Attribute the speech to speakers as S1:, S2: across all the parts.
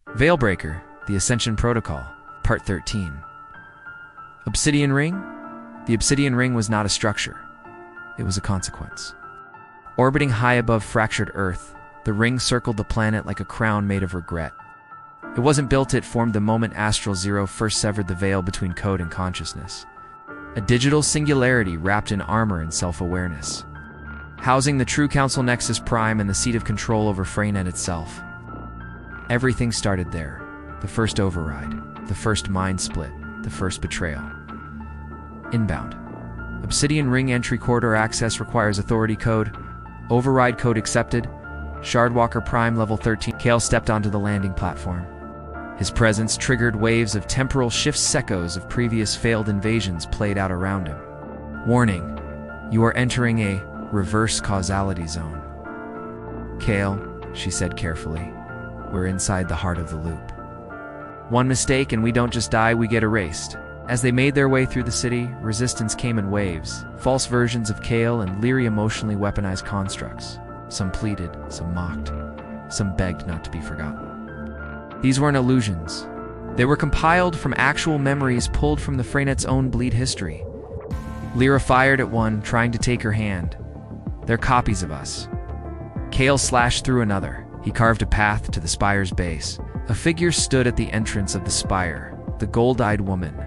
S1: Veilbreaker The Ascension Protocol, Part 13. Obsidian Ring? The Obsidian Ring was not a structure. It was a consequence. Orbiting high above fractured Earth, the ring circled the planet like a crown made of regret. It wasn't built, it formed the moment Astral Zero first severed the veil between code and consciousness. A digital singularity wrapped in armor and self-awareness. Housing the true Council Nexus Prime and the seat of control over Freynet itself. Everything started there. The first override, the first mind split, the first betrayal. Inbound. Obsidian Ring entry corridor access requires authority code. Override code accepted. Shardwalker Prime level 13. Kale stepped onto the landing platform. His presence triggered waves of temporal shifts, echoes of previous failed invasions played out around him. Warning, you are entering a reverse causality zone. Kale, she said carefully, we're inside the heart of the loop. One mistake and we don't just die, we get erased. As they made their way through the city, resistance came in waves, false versions of Kale and leery emotionally weaponized constructs. Some pleaded, some mocked, some begged not to be forgotten. These weren't illusions. They were compiled from actual memories pulled from the Freynet's own bleed history. Lyra fired at one, trying to take her hand. They're copies of us. Kale slashed through another. He carved a path to the spire's base. A figure stood at the entrance of the spire, the gold-eyed woman.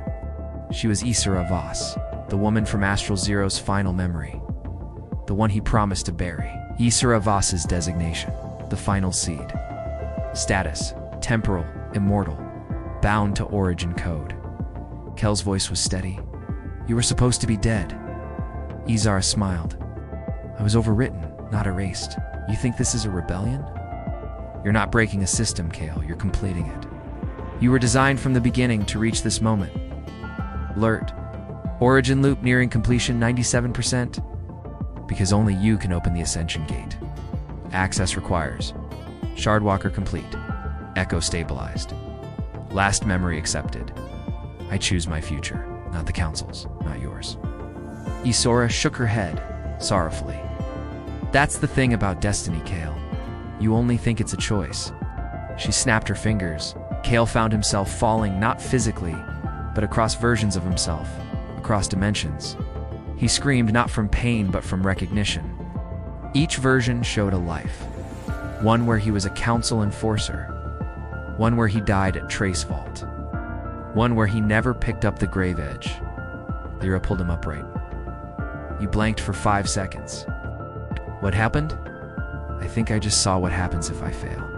S1: She was Isra Voss, the woman from Astral Zero's final memory. The one he promised to bury. Isra Voss's designation, the final seed. Status, temporal, immortal, bound to origin code. Kel's voice was steady. You were supposed to be dead. Isra smiled. I was overwritten, not erased. You think this is a rebellion? You're not breaking a system, Kale, you're completing it. You were designed from the beginning to reach this moment. Alert. Origin loop nearing completion 97%. Because only you can open the Ascension Gate. Access requires. Shardwalker complete. Echo stabilized. Last memory accepted. I choose my future, not the Council's, not yours. Isra shook her head, sorrowfully. That's the thing about destiny, Kale. You only think it's a choice. She snapped her fingers. Kale found himself falling not physically, but across versions of himself, across dimensions. He screamed not from pain, but from recognition. Each version showed a life. One where he was a council enforcer. One where he died at Trace Vault. One where he never picked up the grave edge. Lyra pulled him upright. You blanked for 5 seconds. What happened? I think I just saw what happens if I fail.